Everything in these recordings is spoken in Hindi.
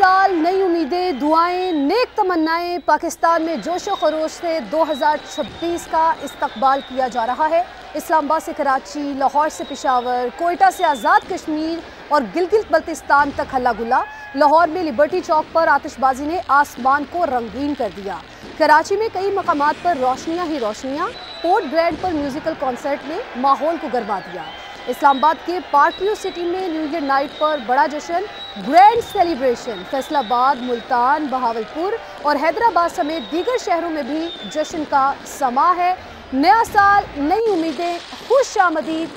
साल, नई उम्मीदें, दुआएं, नेक तमन्नाएं। पाकिस्तान में जोशो खरोश से 2026 का इस्तकबाल किया जा रहा है। इस्लामाबाद से कराची, लाहौर से पेशावर, कोयटा से आज़ाद कश्मीर और गिलगित बल्तिस्तान तक हल्ला गुल्ला। लाहौर में लिबर्टी चौक पर आतिशबाजी ने आसमान को रंगीन कर दिया। कराची में कई मकामात पर रोशनियां ही रोशनियां। पोर्ट ब्लेयर पर म्यूजिकल कॉन्सर्ट ने माहौल को गरमा दिया। इस्लामाबाद के पार्क व्यू सिटी में न्यू ईयर नाइट पर बड़ा जश्न, ग्रैंड सेलिब्रेशन। फैसलाबाद, मुल्तान, बहावलपुर और हैदराबाद समेत दीगर शहरों में भी जश्न का समा है। नया साल, नई उम्मीदें, खुश आमदीद।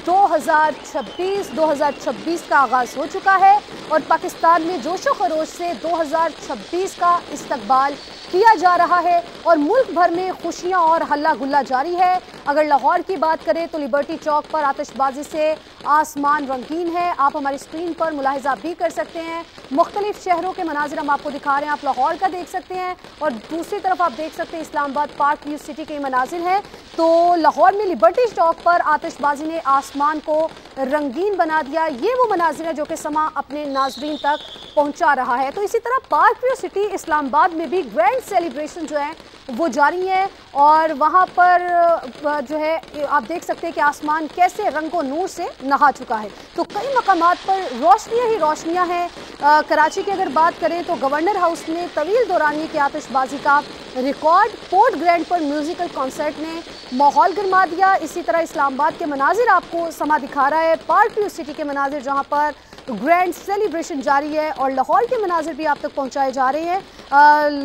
2026 का आगाज़ हो चुका है और पाकिस्तान में जोशो खरोश से 2026 का इस्तकबाल किया जा रहा है और मुल्क भर में खुशियां और हल्ला गुल्ला जारी है। अगर लाहौर की बात करें तो लिबर्टी चौक पर आतिशबाजी से आसमान रंगीन है। आप हमारी स्क्रीन पर मुलाहिजा भी कर सकते हैं। मुख्तलिफ शहरों के मनाजिर हम आपको दिखा रहे हैं। आप लाहौर का देख सकते हैं और दूसरी तरफ आप देख सकते हैं इस्लामाबाद पार्क व्यू सिटी के मनाजिर हैं। तो लाहौर में लिबर्टी चौक पर आतिशबाजी ने आसमान को रंगीन बना दिया। ये वो मनाजिर है जो कि समा अपने नाजरीन तक पहुंचा रहा है। तो इसी तरह पार्क व्यू सिटी इस्लामाबाद में भी ग्रैंड सेलिब्रेशन जो है वो जारी है और वहाँ पर जो है आप देख सकते हैं कि आसमान कैसे रंगो नूर से नहा चुका है। तो कई मकामात पर रोशनियाँ ही रोशनियाँ हैं। कराची की अगर बात करें तो गवर्नर हाउस में तवील दौरानिए की आतिशबाजी का रिकॉर्ड। पोर्ट ग्रैंड पर म्यूजिकल कॉन्सर्ट ने माहौल गरमा दिया। इसी तरह इस्लामाबाद के मनाजिर आपको समा दिखा रहा है, पार्क व्यू सिटी के मनाजिर जहाँ पर ग्रैंड सेलिब्रेशन जारी है और लाहौर के मनाजिर भी आप तक पहुंचाए जा रहे हैं।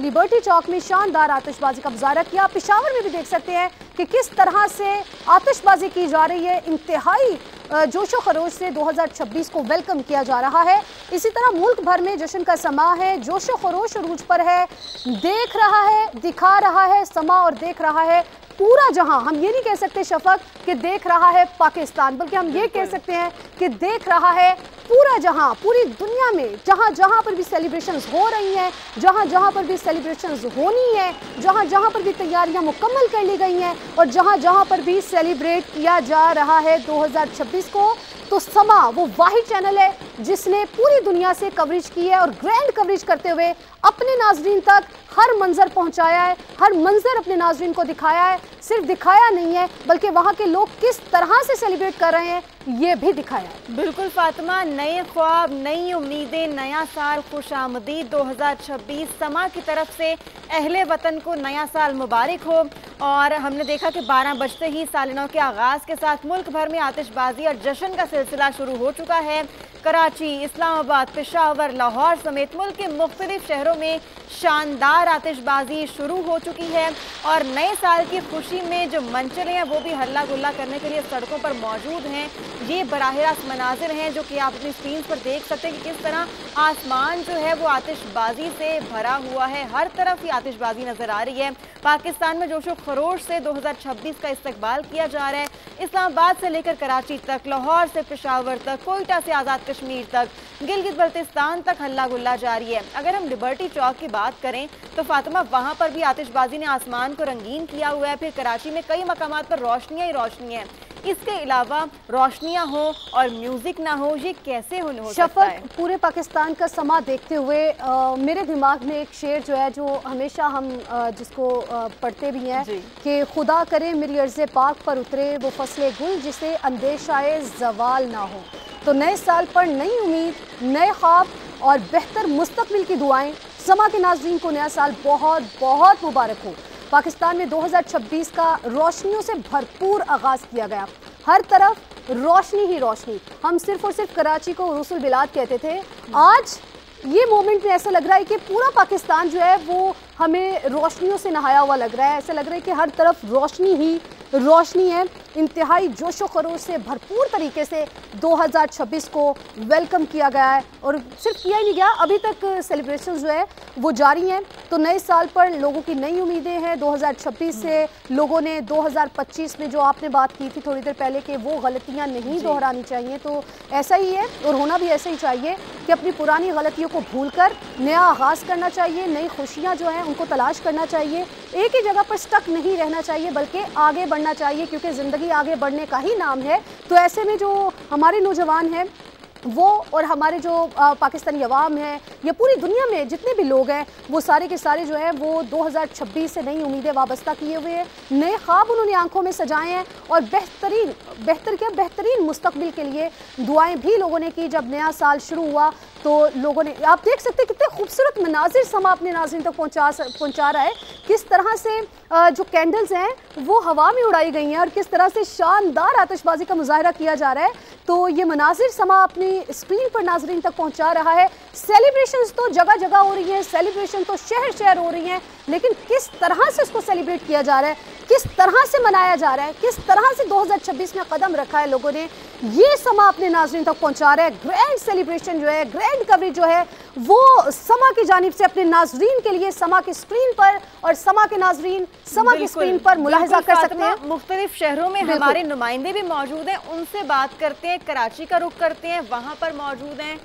लिबर्टी चौक में शानदार आतिशबाजी का मुजाहरा किया। पेशावर में भी देख सकते हैं कि किस तरह से आतिशबाजी की जा रही है। इंतहाई जोशो खरोश से 2026 को वेलकम किया जा रहा है। इसी तरह मुल्क भर में जश्न का समा है, जोशो खरोश अरूज पर है। देख रहा है, दिखा रहा है समा और देख रहा है पूरा जहां। हम ये नहीं कह सकते शफक कि देख रहा है पाकिस्तान, बल्कि हम ये कह सकते हैं कि देख रहा है पूरा जहां, पूरी दुनिया में जहां जहां पर भी सेलिब्रेशंस हो रही हैं, जहां जहां पर भी सेलिब्रेशंस होनी है, जहां जहां पर भी तैयारियां मुकम्मल कर ली गई हैं और जहां जहां पर भी सेलिब्रेट किया जा रहा है 2026 को। तो समा वो वाहिद चैनल है जिसने पूरी दुनिया से कवरेज की है और ग्रैंड कवरेज करते हुए अपने नाजरीन तक हर मंजर पहुंचाया है, हर मंजर अपने नाजरीन को दिखाया है। सिर्फ दिखाया नहीं है बल्कि वहाँ के लोग किस तरह से सेलिब्रेट कर रहे हैं ये भी दिखाया है। बिल्कुल फातिमा, नए ख्वाब, नई उम्मीदें, नया साल, खुश आमदीद 2026। समा की तरफ से अहले वतन को नया साल मुबारक हो। और हमने देखा कि 12 बजते ही साल नौ के आगाज़ के साथ मुल्क भर में आतिशबाजी और जश्न का सिलसिला शुरू हो चुका है। कराची, इस्लामाबाद, पेशावर, लाहौर समेत मुल्क के मुख्तलिफ शहरों में शानदार आतिशबाजी शुरू हो चुकी है और नए साल की खुशी में जो मंचले हैं वो भी हल्ला गुल्ला करने के लिए सड़कों पर मौजूद हैं। ये बराह रास्त मनाजिर हैं जो कि आप अपनी स्क्रीन पर देख सकते हैं कि किस तरह आसमान जो है वो आतिशबाजी से भरा हुआ है। हर तरफ ही आतिशबाजी नजर आ रही है। पाकिस्तान में जोशो खरोश से 2026 का इस्तकबाल किया जा रहा है। इस्लामाबाद से लेकर कराची तक, लाहौर से पेशावर तक, कोयटा से आज़ाद कश्मीर तक, गिलगित बल्तिस्तान तक हल्ला गुल्ला जारी है। अगर हम लिबर्टी चौक की बात करें तो फातिमा वहाँ पर भी आतिशबाजी ने आसमान को रंगीन किया हुआ है। फिर कराची में कई मकामात पर रोशनियाँ ही रोशनी है। इसके अलावा रोशनियाँ हो और म्यूजिक ना हो, ये कैसे हो सकता है? पूरे पाकिस्तान का समा देखते हुए मेरे दिमाग में एक शेर जो है जो हमेशा हम जिसको पढ़ते भी हैं कि खुदा करे मेरी अर्ज़े पाक पर उतरे वो फसले गुल जिसे अंदेशाए ज़वाल ना हो। तो नए साल पर नई उम्मीद, नए ख्वाब और बेहतर मुस्तकबिल की दुआएं। समा के नाज़रीन को नया साल बहुत बहुत मुबारक हो। पाकिस्तान में 2026 का रोशनियों से भरपूर आगाज़ किया गया। हर तरफ रोशनी ही रोशनी। हम सिर्फ और सिर्फ कराची को उरूसुल बिलाद कहते थे। आज ये मोमेंट में ऐसा लग रहा है कि पूरा पाकिस्तान जो है वो हमें रोशनियों से नहाया हुआ लग रहा है। ऐसा लग रहा है कि हर तरफ रोशनी ही रोशनी है। इंतहाई जोशो खरोश से भरपूर तरीके से 2026 को वेलकम किया गया है और सिर्फ किया ही नहीं गया, अभी तक सेलिब्रेशन जो है वो जारी हैं। तो नए साल पर लोगों की नई उम्मीदें हैं। 2026 से लोगों ने 2025 में जो आपने बात की थी थोड़ी देर पहले कि वो गलतियां नहीं दोहरानी चाहिए, तो ऐसा ही है और होना भी ऐसा ही चाहिए कि अपनी पुरानी गलतियों को भूलकर नया आगाज़ करना चाहिए। नई खुशियाँ जो हैं उनको तलाश करना चाहिए। एक ही जगह पर स्टक नहीं रहना चाहिए बल्कि आगे बढ़ना चाहिए क्योंकि ज़िंदगी आगे बढ़ने का ही नाम है। तो ऐसे में जो हमारे नौजवान हैं वो और हमारे जो पाकिस्तानी अवाम है या पूरी दुनिया में जितने भी लोग हैं वो सारे के सारे जो है वो 2026 से नई उम्मीदें वाबस्ता किए हुए हैं, नए ख्वाब उन्होंने आंखों में सजाए हैं और बेहतरीन मुस्तकबिल के लिए दुआएं भी लोगों ने की। जब नया साल शुरू हुआ तो लोगों ने, आप देख सकते हैं कितने खूबसूरत मनाजिर समा अपने नाज़रीन तक पहुंचा रहा है, किस तरह से जो कैंडल्स हैं वो हवा में उड़ाई गई हैं और किस तरह से शानदार आतिशबाजी का मुजाहरा किया जा रहा है। तो ये मनाजिर समा अपनी स्क्रीन पर नाज़रीन तक पहुंचा रहा है। सेलिब्रेशंस तो जगह जगह हो रही हैं, सेलिब्रेशन तो शहर शहर हो रही हैं, लेकिन किस तरह से इसको सेलिब्रेट किया जा रहा है, किस तरह से मनाया जा रहा है, किस तरह से 2026 में कदम रखा है लोगों ने, ये समा अपने नाज़रीन तक पहुंचा रहा है। ग्रैंड सेलिब्रेशन जो है, ग्रैंड कवरेज जो है वो समा की जानिब से अपने नाज़रीन के लिए समा की स्क्रीन पर और समा के नाज़रीन समा की स्क्रीन पर मुलाहिजा कर सकते हैं। मुख्तलिफ शहरों में हमारे नुमाइंदे भी मौजूद हैं, उनसे बात करते हैं, कराची का रुख करते हैं, वहाँ पर मौजूद हैं